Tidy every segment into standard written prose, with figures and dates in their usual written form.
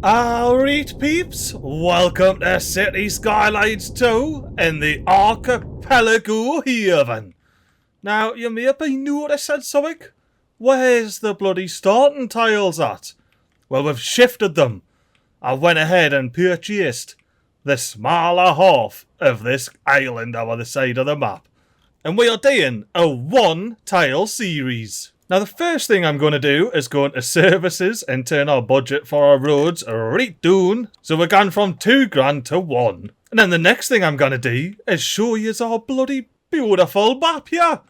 Alright peeps, welcome to City Skylines 2 in the Archipelago Haven. Now, you may be noticing something. Where's the bloody starting tiles at? Well, we've shifted them. I went ahead and purchased the smaller half of this island over the side of the map. And we are doing a one tile series. Now the first thing I'm going to do is go into services and turn our budget for our roads right down. So we're going from £2,000 to 1. And then the next thing I'm going to do is show you our bloody beautiful map here.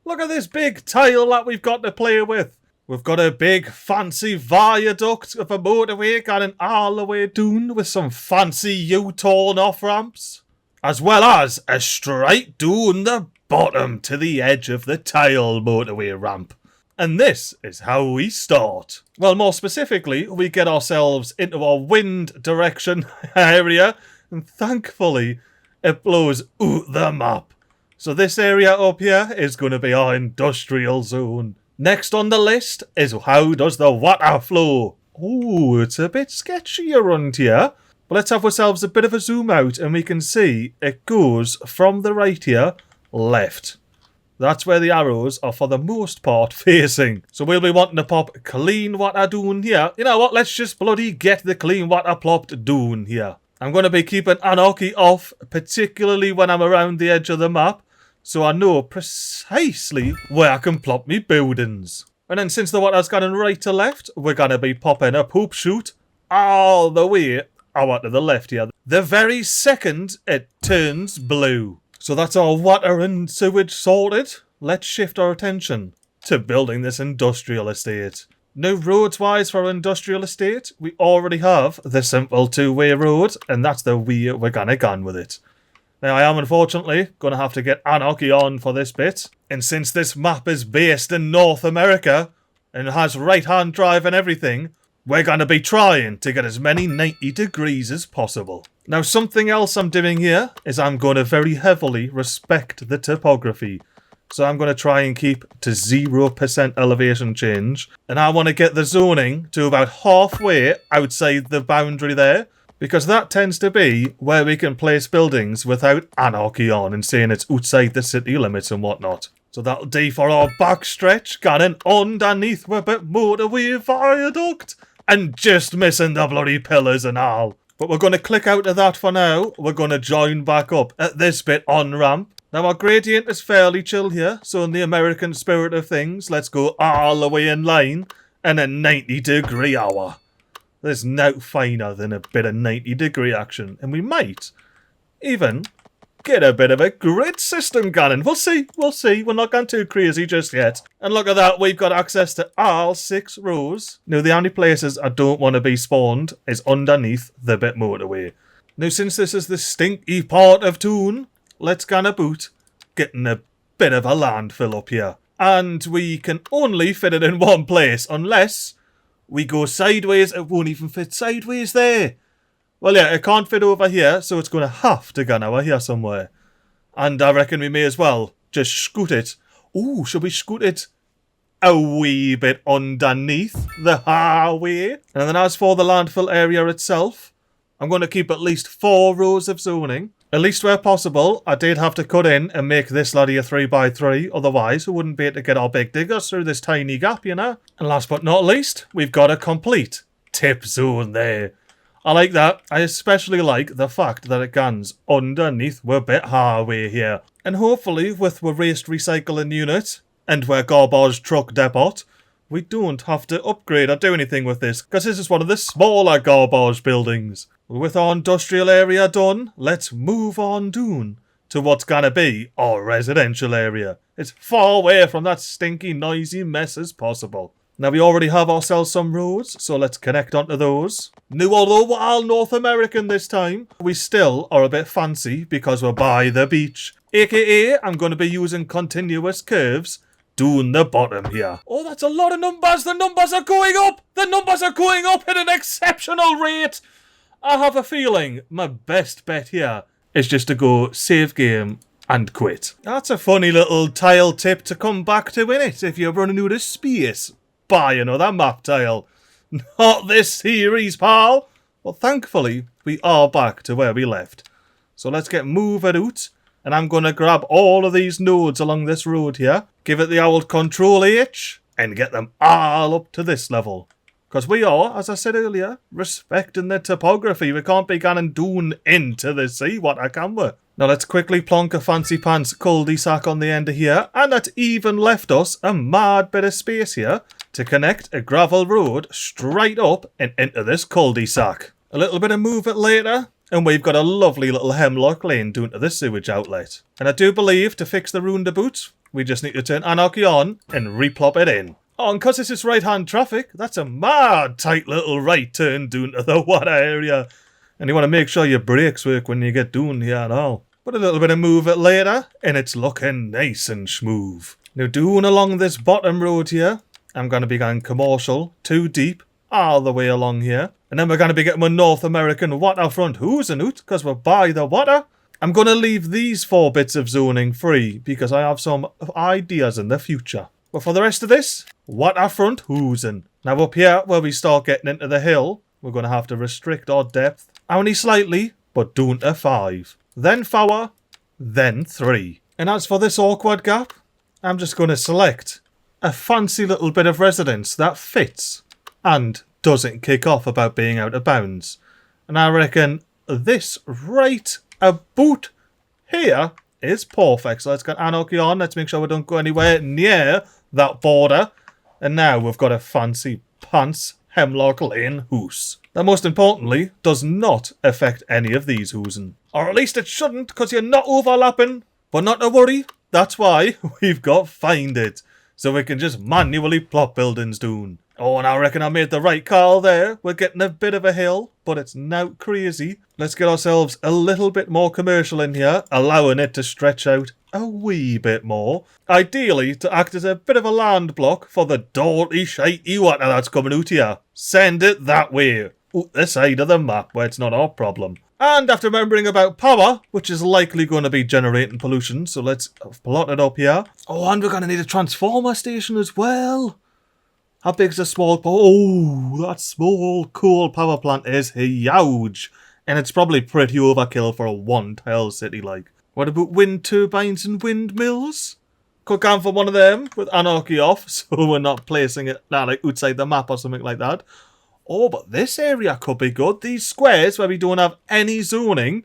Look at this big tile that we've got to play with. We've got a big fancy viaduct of a motorway going all the way down with some fancy U-turn off ramps. As well as a straight down the bottom to the edge of the tile motorway ramp. And this is how we start. Well, more specifically, we get ourselves into our wind direction area, and thankfully, it blows out the map. So this area up here is going to be our industrial zone. Next on the list is how does the water flow? Ooh, it's a bit sketchy around here. But let's have ourselves a bit of a zoom out, and we can see it goes from the right here, left. That's where the arrows are for the most part facing. So we'll be wanting to pop clean water down here. You know what, let's just bloody get the clean water plopped down here. I'm going to be keeping anarchy off, particularly when I'm around the edge of the map, so I know precisely where I can plop me buildings. And then since the water's going right to left, we're going to be popping a poop chute all the way out to the left here. The very second it turns blue. So that's our water and sewage sorted. Let's shift our attention to building this industrial estate. Now, roads-wise for our industrial estate, we already have the simple two-way road, and that's the way we're gonna go with it. Now, I am unfortunately gonna have to get anarchy on for this bit, and since this map is based in North America and has right-hand drive and everything, we're going to be trying to get as many 90 degrees as possible. Now, something else I'm doing here is I'm going to very heavily respect the topography. So I'm going to try and keep to 0% elevation change. And I want to get the zoning to about halfway outside the boundary there, because that tends to be where we can place buildings without anarchy on and saying it's outside the city limits and whatnot. So that'll do for our backstretch, going underneath with a motorway viaduct. And just missing the bloody pillars and all. But we're going to click out of that for now. We're going to join back up at this bit on ramp. Now our gradient is fairly chill here. So in the American spirit of things, let's go all the way in line. And a 90 degree hour. There's no finer than a bit of 90 degree action. And we might even get a bit of a grid system going. We'll see. We're not going too crazy just yet. And look at that, we've got access to all 6 rows. Now, the only places I don't want to be spawned is underneath the bit motorway. Now, since this is the stinky part of town, let's go about getting a bit of a landfill up here. And we can only fit it in one place, unless we go sideways. It won't even fit sideways there. Well, yeah, it can't fit over here, so it's going to have to go over here somewhere. And I reckon we may as well just scoot it. Ooh, should we scoot it a wee bit underneath the highway? And then as for the landfill area itself, I'm going to keep at least 4 rows of zoning. At least where possible, I did have to cut in and make this laddie a 3x3, otherwise we wouldn't be able to get our big diggers through this tiny gap, you know? And last but not least, we've got a complete tip zone there. I like that. I especially like the fact that it guns underneath we're bit highway here. And hopefully with our waste recycling unit and our garbage truck depot, we don't have to upgrade or do anything with this, because this is one of the smaller garbage buildings. With our industrial area done, let's move on down to what's gonna be our residential area. It's far away from that stinky, noisy mess as possible. Now, we already have ourselves some roads, so let's connect onto those. Now, although we're all North American this time, we still are a bit fancy because we're by the beach. AKA, I'm going to be using continuous curves down the bottom here. Oh, that's a lot of numbers! The numbers are going up! The numbers are going up at an exceptional rate! I have a feeling my best bet here is just to go save game and quit. That's a funny little tile tip to come back to, innit? If you're running out of space, buy another map tile. Not this series, pal. But thankfully, we are back to where we left. So let's get moving out. And I'm going to grab all of these nodes along this road here. Give it the old Control H. And get them all up to this level. Because we are, as I said earlier, respecting the topography. We can't be going down into the sea, what can we? Now let's quickly plonk a fancy pants cul-de-sac on the end of here. And that even left us a mad bit of space here to connect a gravel road straight up and into this cul-de-sac. A little bit of move it later. And we've got a lovely little hemlock lane down to the sewage outlet. And I do believe to fix the roundabout, we just need to turn Anarchy on and replop it in. Oh, and because this is right-hand traffic, that's a mad tight little right turn down to the water area. And you want to make sure your brakes work when you get down here and all. But a little bit of move it later, and it's looking nice and smooth. Now, down along this bottom road here, I'm going to be going commercial, too deep, all the way along here. And then we're going to be getting my North American waterfront hoozing out, because we're by the water. I'm going to leave these 4 bits of zoning free, because I have some ideas in the future. But for the rest of this, waterfront hoozing. Now up here, where we start getting into the hill, we're going to have to restrict our depth. Only slightly, but down to 5. Then 4, then 3. And as for this awkward gap, I'm just going to select a fancy little bit of residence that fits and doesn't kick off about being out of bounds. And I reckon this right about here is perfect. So let's get Anarchy on. Let's make sure we don't go anywhere near that border. And now we've got a fancy pants hemlock lane hoose. That most importantly does not affect any of these hoosing. Or at least it shouldn't, because you're not overlapping. But not to worry, that's why we've got Find It. So we can just manually plop buildings down. Oh, and I reckon I made the right call there. We're getting a bit of a hill, but it's not crazy. Let's get ourselves a little bit more commercial in here, allowing it to stretch out a wee bit more. Ideally, to act as a bit of a land block for the dirty, shitey water that's coming out here. Send it that way, out the side of the map where it's not our problem. And after remembering about power, which is likely going to be generating pollution, so let's plot it up here. Oh, and we're going to need a transformer station as well. How big's a small power? Oh, that small coal power plant is huge. And it's probably pretty overkill for a one-tile city like. What about wind turbines and windmills? Could come for one of them with Anarchy off, so we're not placing it like outside the map or something like that. Oh, but this area could be good. These squares where we don't have any zoning.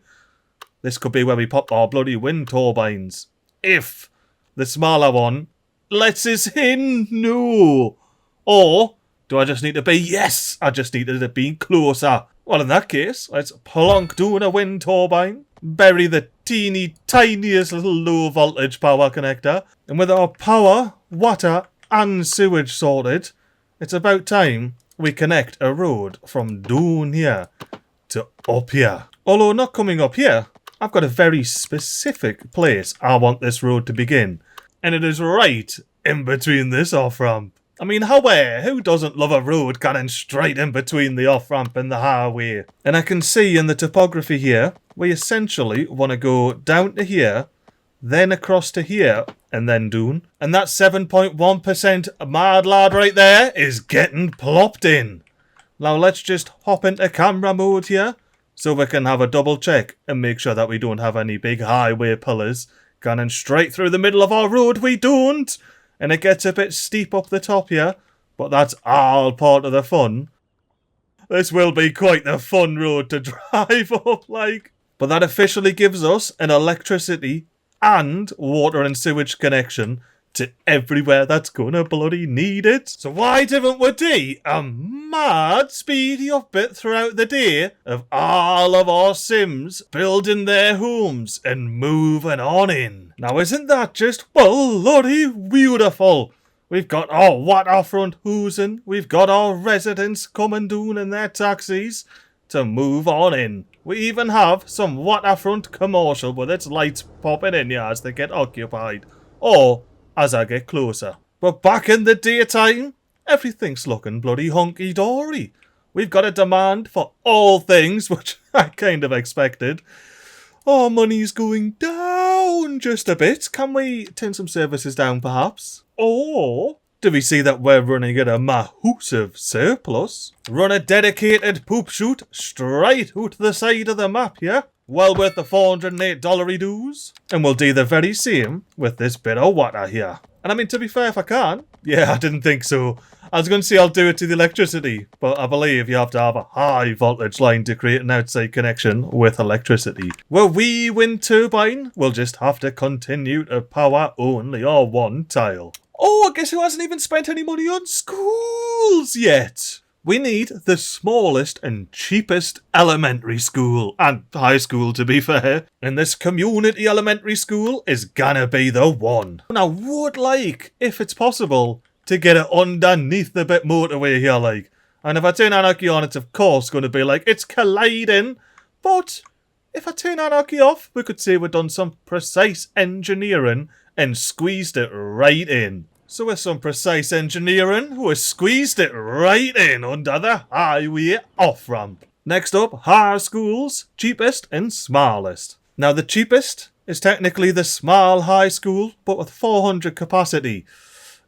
This could be where we pop our bloody wind turbines. If the smaller one lets us in. No. Or do I just need to be? Yes, I just needed to be closer. Well, in that case, let's plonk down a wind turbine. Bury the teeny tiniest little low voltage power connector. And with our power, water and sewage sorted, it's about time we connect a road from down here to up here. Although not coming up here, I've got a very specific place I want this road to begin. And it is right in between this off-ramp. I mean, who doesn't love a road going straight in between the off-ramp and the highway? And I can see in the topography here, we essentially want to go down to here, then across to here, and then down. And that 7.1% mad lad right there is getting plopped in. Now let's just hop into camera mode here, so we can have a double check and make sure that we don't have any big highway pillars going straight through the middle of our road. We don't! And it gets a bit steep up the top here, but that's all part of the fun. This will be quite the fun road to drive up, like. But that officially gives us an electricity and water and sewage connection to everywhere that's gonna bloody need it. So why didn't we do a mad speedy up bit throughout the day of all of our Sims building their homes and moving on in? Now isn't that just bloody beautiful? We've got our waterfront hoozing, we've got our residents coming down in their taxis to move on in. We even have some waterfront commercial with its lights popping in here as they get occupied. Or as I get closer. But back in the daytime, everything's looking bloody hunky-dory. We've got a demand for all things, which I kind of expected. Our money's going down just a bit. Can we turn some services down, perhaps? Or do we see that we're running at a massive surplus. Run a dedicated poop chute straight out the side of the map here. Well worth the $408 dues. And we'll do the very same with this bit of water here. And I mean, to be fair, if I can. Yeah, I didn't think so. I was going to say I'll do it to the electricity, but I believe you have to have a high voltage line to create an outside connection with electricity. Well, we wind turbine will just have to continue to power only our one tile. Oh, I guess who hasn't even spent any money on schools yet? We need the smallest and cheapest elementary school, and high school to be fair, and this community elementary school is gonna be the one. And I would like, if it's possible, to get it underneath the bit motorway here, like. And if I turn anarchy on, it's of course going to be like, it's colliding. But if I turn anarchy off, we could say we've done some precise engineering and squeezed it right in. So with some precise engineering, we squeezed it right in under the highway off-ramp. Next up, high schools, cheapest and smallest. Now the cheapest is technically the small high school, but with 400 capacity.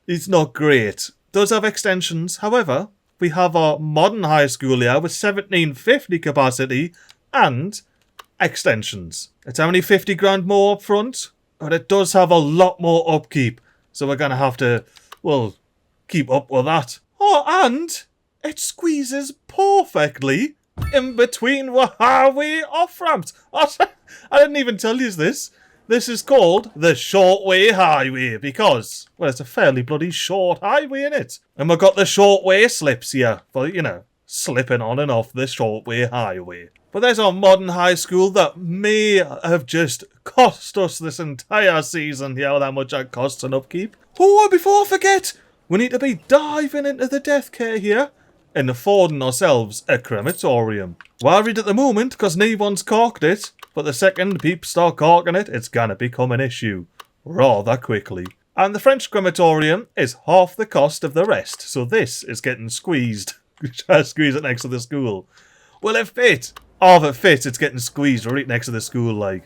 It's not great. Does have extensions, however, we have our modern high school here with 1750 capacity and extensions. It's only 50 grand more up front, but it does have a lot more upkeep. So we're going to have to, well, keep up with that. Oh, and it squeezes perfectly in between the highway off-ramps. I didn't even tell you this. This is called the shortway highway because, well, it's a fairly bloody short highway, innit? And we've got the shortway slips here for, you know, slipping on and off the shortway highway. But there's our modern high school that may have just cost us this entire season here, how much that costs and upkeep. Oh, before I forget, we need to be diving into the death care here and affording ourselves a crematorium. Worried at the moment because no one's corked it, but the second people start corking it, it's gonna become an issue rather quickly. And the French crematorium is half the cost of the rest, so this is getting squeezed. Squeeze it next to the school. Will it fit? Oh, if it fits, it's getting squeezed right next to the school, like.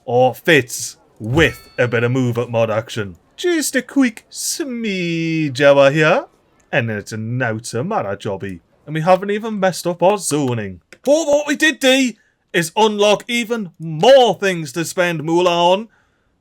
Or fits with a bit of move-up mod action. Just a quick smidge over here, and it's a naughty matter jobby. And we haven't even messed up our zoning. But what we did do is unlock even more things to spend moolah on.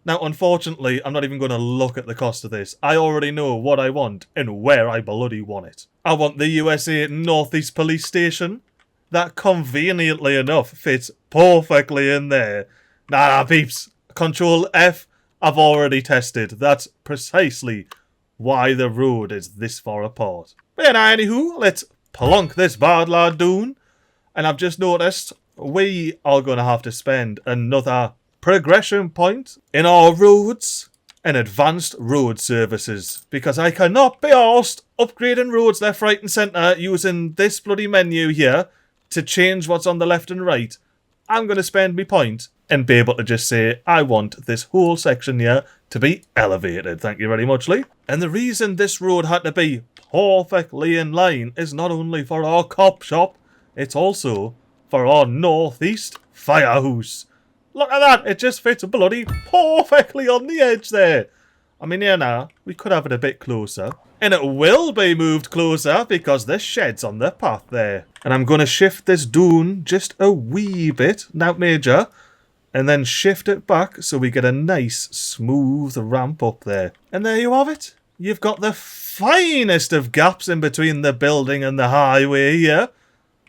Now, unfortunately, I'm not even going to look at the cost of this. I already know what I want and where I bloody want it. I want the USA Northeast Police Station. That conveniently enough fits perfectly in there. Nah, peeps. Control F, I've already tested. That's precisely why the road is this far apart. But anywho, let's plonk this bad lad down. And I've just noticed we are going to have to spend another progression point in our roads and advanced road services. Because I cannot be arsed upgrading roads left, right and centre using this bloody menu here to change what's on the left and right. I'm going to spend my point and be able to just say, I want this whole section here to be elevated. Thank you very much, Lee. And the reason this road had to be perfectly in line is not only for our cop shop, it's also for our northeast firehouse. Look at that, it just fits bloody perfectly on the edge there. I mean, here now, we could have it a bit closer. And it will be moved closer because the shed's on the path there. And I'm going to shift this down just a wee bit, not major, and then shift it back so we get a nice smooth ramp up there. And there you have it. You've got the finest of gaps in between the building and the highway here.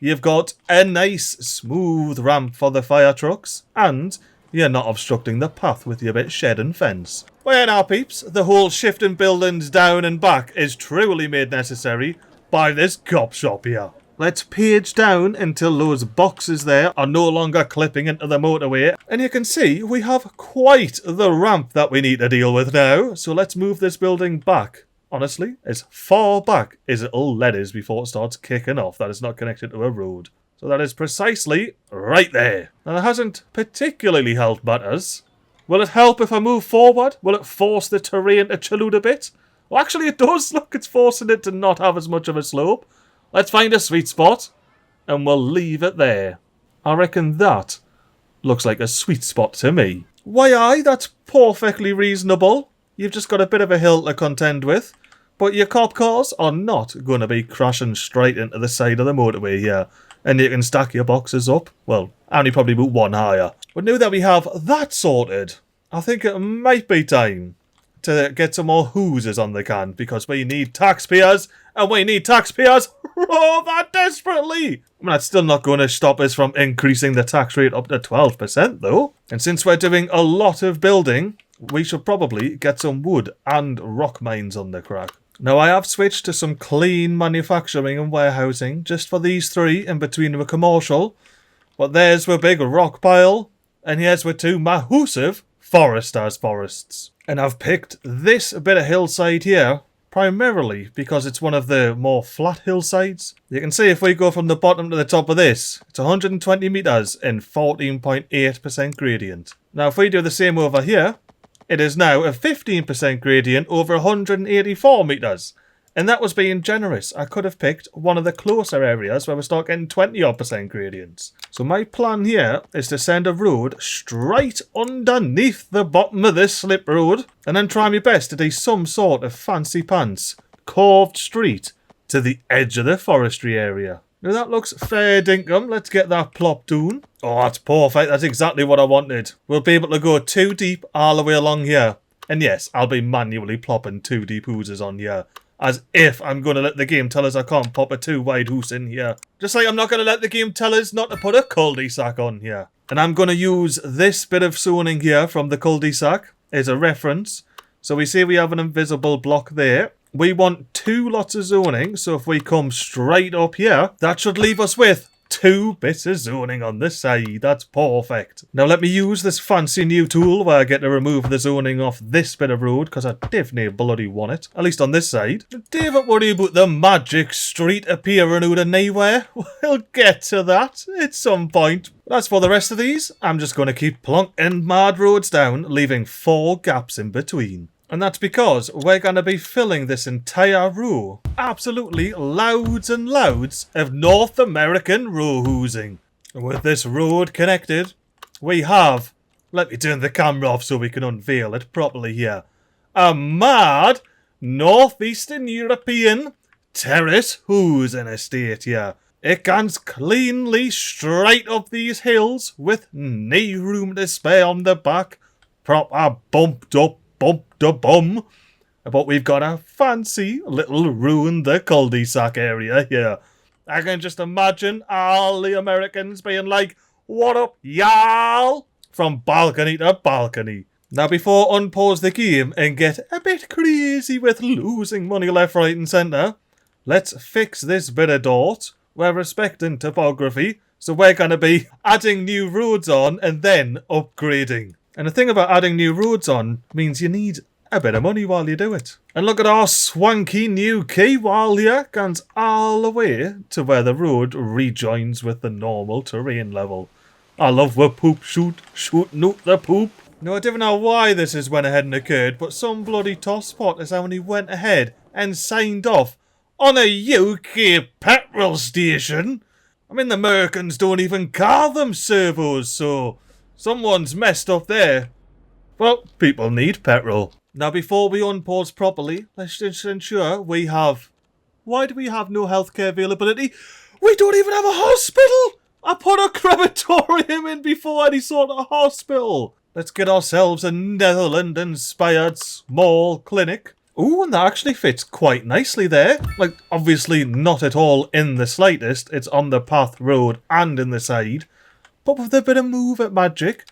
You've got a nice smooth ramp for the fire trucks, and you're not obstructing the path with your bit shed and fence. Well now peeps, the whole shifting buildings down and back is truly made necessary by this cop shop here. Let's page down until those boxes there are no longer clipping into the motorway. And you can see we have quite the ramp that we need to deal with now. So let's move this building back. Honestly, as far back as it'll let us before it starts kicking off that it's not connected to a road. So that is precisely right there. Now it hasn't particularly helped matters. Will it help if I move forward? Will it force the terrain to chill out a bit? Well, actually it does. Look, it's forcing it to not have as much of a slope. Let's find a sweet spot, and we'll leave it there. I reckon that looks like a sweet spot to me. Why, aye, that's perfectly reasonable. You've just got a bit of a hill to contend with. But your cop cars are not going to be crashing straight into the side of the motorway here. And you can stack your boxes up. Well, only probably about one higher. But now that we have that sorted, I think it might be time to get some more hooses on the can, because we need taxpayers, and we need taxpayers rather desperately. I mean, that's still not going to stop us from increasing the tax rate up to 12% though. And since we're doing a lot of building, we should probably get some wood and rock mines on the crack. Now, I have switched to some clean manufacturing and warehousing just for these three in between the commercial. But there's the big rock pile, and here's the two massive forests. And I've picked this bit of hillside here primarily because it's one of the more flat hillsides. You can see if we go from the bottom to the top of this, it's 120 meters and 14.8% gradient. Now, if we do the same over here, it is now a 15% gradient over 184 meters. And that was being generous. I could have picked one of the closer areas where we start getting 20% gradients. So my plan here is to send a road straight underneath the bottom of this slip road, and then try my best to do some sort of fancy pants curved street to the edge of the forestry area. Now that looks fair dinkum. Let's get that plopped down. Oh, that's perfect. That's exactly what I wanted. We'll be able to go 2 deep all the way along here. And yes, I'll be manually plopping 2 deep hooses on here. As if I'm going to let the game tell us I can't pop a 2 wide hoose in here. Just like I'm not going to let the game tell us not to put a cul-de-sac on here. And I'm going to use this bit of zoning here from the cul-de-sac as a reference. So we see we have an invisible block there. We want 2 lots of zoning. So if we come straight up here, that should leave us with 2 bits of zoning on this side. That's perfect. Now let me use this fancy new tool where I get to remove the zoning off this bit of road, because I definitely bloody want it. At least on this side. Don't worry about the magic street appearing out of nowhere. We'll get to that at some point. As for the rest of these, I'm just going to keep plonking mad roads down, leaving 4 gaps in between. And that's because we're going to be filling this entire row. Absolutely loads and loads of North American row hoosing. And with this road connected, we have, let me turn the camera off so we can unveil it properly here, a mad Northeastern European terrace hoosing estate here. It comes cleanly straight up these hills with no room to spare on the back. Proper bumped up bum. But we've got a fancy little ruin the cul-de-sac area here. I can just imagine all the Americans being like, "What up, y'all?" from balcony to balcony. Now before I unpause the game and get a bit crazy with losing money left, right and centre, let's fix this bit of dirt. We're respecting topography, so we're going to be adding new roads on and then upgrading. And the thing about adding new roads on means you need a bit of money while you do it. And look at our swanky new quay wall here. Goes all the way to where the road rejoins with the normal terrain level. I love the poop shooting out the poop. Now I don't know why this has went ahead and occurred, but some bloody tosspot has only went ahead and signed off on a UK petrol station. I mean, the Americans don't even call them servos, so someone's messed up there. Well, people need petrol. Now, before we unpause properly, let's just ensure we have... Why do we have no healthcare availability? We don't even have a hospital! I put a crematorium in before any sort of hospital. Let's get ourselves a Netherlands-inspired small clinic. Ooh, and that actually fits quite nicely there. Like, obviously not at all in the slightest. It's on the path road and in the side. But with a bit of move-it magic,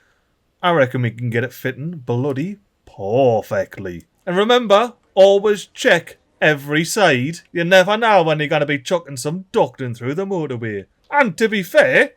I reckon we can get it fitting bloody perfectly. And remember, always check every side. You never know when you're going to be chucking some ducting through the motorway. And to be fair,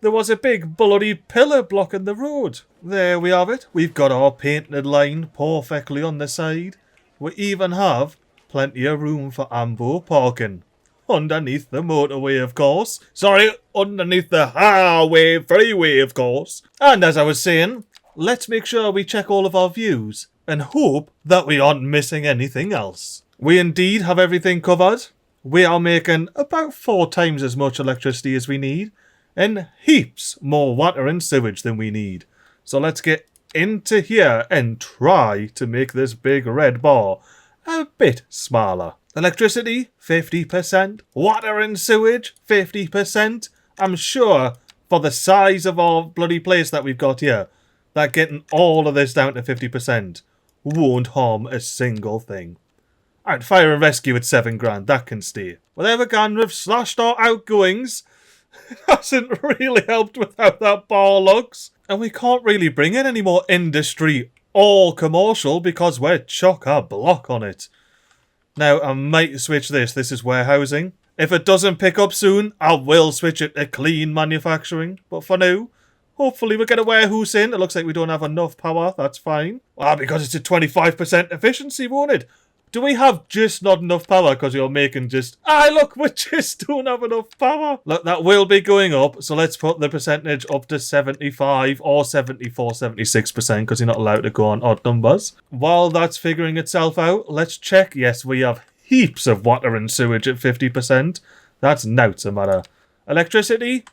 there was a big bloody pillar blocking the road. There we have it. We've got our painted line perfectly on the side. We even have plenty of room for ambo parking. Underneath the motorway, of course. Sorry, underneath the highway freeway, of course. And as I was saying, let's make sure we check all of our views and hope that we aren't missing anything else. We indeed have everything covered. We are making about 4 times as much electricity as we need and heaps more water and sewage than we need. So let's get into here and try to make this big red bar a bit smaller. Electricity, 50%. Water and sewage, 50%. I'm sure for the size of our bloody place that we've got here, that getting all of this down to 50% won't harm a single thing. Alright, fire and rescue at 7 grand, that can stay. Whatever can, we've slashed our outgoings. It hasn't really helped with how that bar looks. And we can't really bring in any more industry or commercial because we're chock-a-block on it. Now, I might switch this. This is warehousing. If it doesn't pick up soon, I will switch it to clean manufacturing. But for now, hopefully we'll get a warehouse in. It looks like we don't have enough power. That's fine. Well, because it's a 25% efficiency, won't it? Do we have just not enough power because you're making just... Ah, look, we just don't have enough power. Look, that will be going up. So let's put the percentage up to 75 or 74, 76% because you're not allowed to go on odd numbers. While that's figuring itself out, let's check. Yes, we have heaps of water and sewage at 50%. That's noughts a matter. Electricity?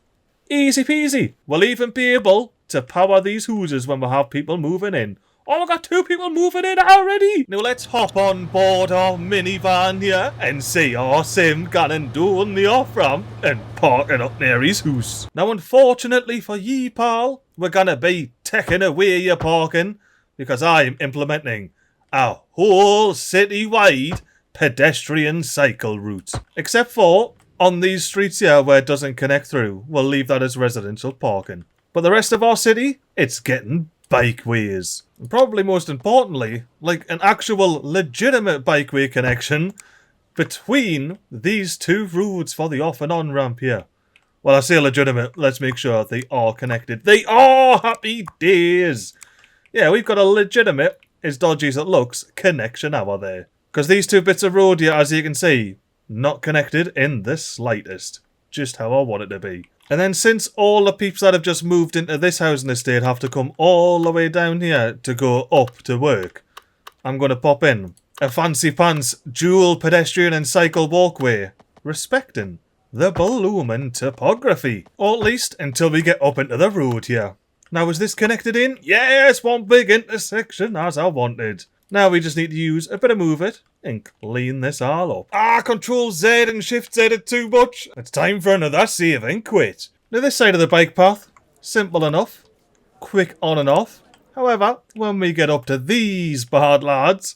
Easy peasy. We'll even be able to power these houses when we have people moving in. Oh, we've got 2 people moving in already. Now let's hop on board our minivan here and see our sim going doing the off-ramp and parking up near his house. Now, unfortunately for ye, pal, we're going to be taking away your parking because I'm implementing a whole city-wide pedestrian cycle route. Except for on these streets here where it doesn't connect through. We'll leave that as residential parking. But the rest of our city, it's getting bikeways. And probably most importantly, like an actual legitimate bikeway connection between these 2 roads for the off and on ramp here. Well, I say legitimate, let's make sure they are connected. They are! Happy days! Yeah, we've got a legitimate, as dodgy as it looks, connection hour there. Because these 2 bits of road here, as you can see, not connected in the slightest. Just how I want it to be. And then since all the peeps that have just moved into this housing estate have to come all the way down here to go up to work, I'm going to pop in a fancy pants dual pedestrian and cycle walkway, respecting the blooming topography. Or at least until we get up into the road here. Now, is this connected in? Yes, one big intersection as I wanted. Now we just need to use a bit of move it and clean this all up. Ah, Control Z and Shift Z it too much. It's time for another save and quit. Now this side of the bike path, simple enough, quick on and off. However, when we get up to these bad lads,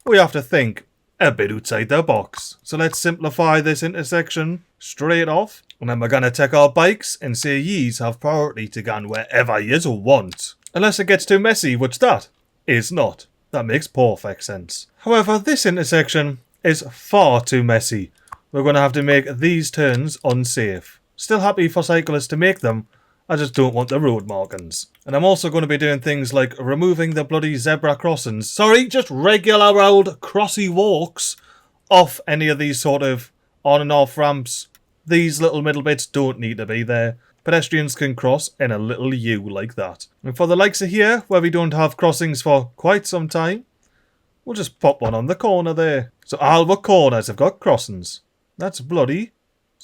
we have to think a bit outside the box. So let's simplify this intersection straight off. And then we're going to take our bikes and say yees have priority to go wherever yous want. Unless it gets too messy, which that is not. That makes perfect sense. However, this intersection is far too messy. We're going to have to make these turns unsafe. Still happy for cyclists to make them, I just don't want the road markings. And I'm also going to be doing things like removing the bloody zebra crossings. Sorry, just regular old crossy walks off any of these sort of on and off ramps. These little middle bits don't need to be there. Pedestrians can cross in a little U like that. And for the likes of here, where we don't have crossings for quite some time, we'll just pop one on the corner there. So all the corners have got crossings. That's bloody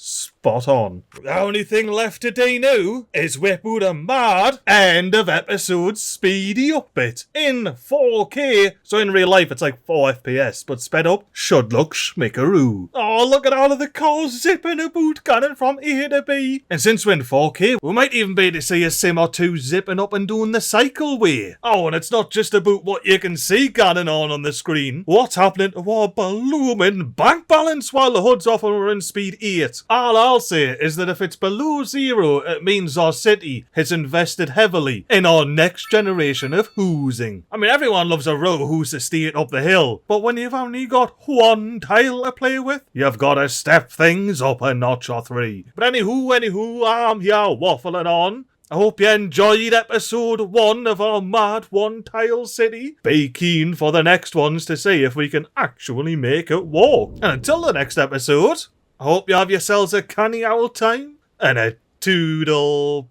spot on. The only thing left to do now is whip out a mad end of episode speedy up bit in 4K. So in real life it's like 4 FPS, but sped up should look schmickaroo. Oh, look at all of the cars zipping about, going from A to B. And since we're in 4K, we might even be able to see a sim or 2 zipping up and doing the cycleway. Oh, and it's not just about what you can see going on the screen. What's happening to our blooming bank balance while the hood's off and we're in speed 8? All I'll say is that if it's below 0, it means our city has invested heavily in our next generation of housing. I mean, everyone loves a row who's estate up the hill, but when you've only got 1 tile to play with, you've got to step things up a notch or 3. But anywho, I'm here waffling on. I hope you enjoyed episode 1 of our mad 1-tile city. Be keen for the next ones to see if we can actually make it work. And until the next episode, I hope you have yourselves a canny owl time and a toodle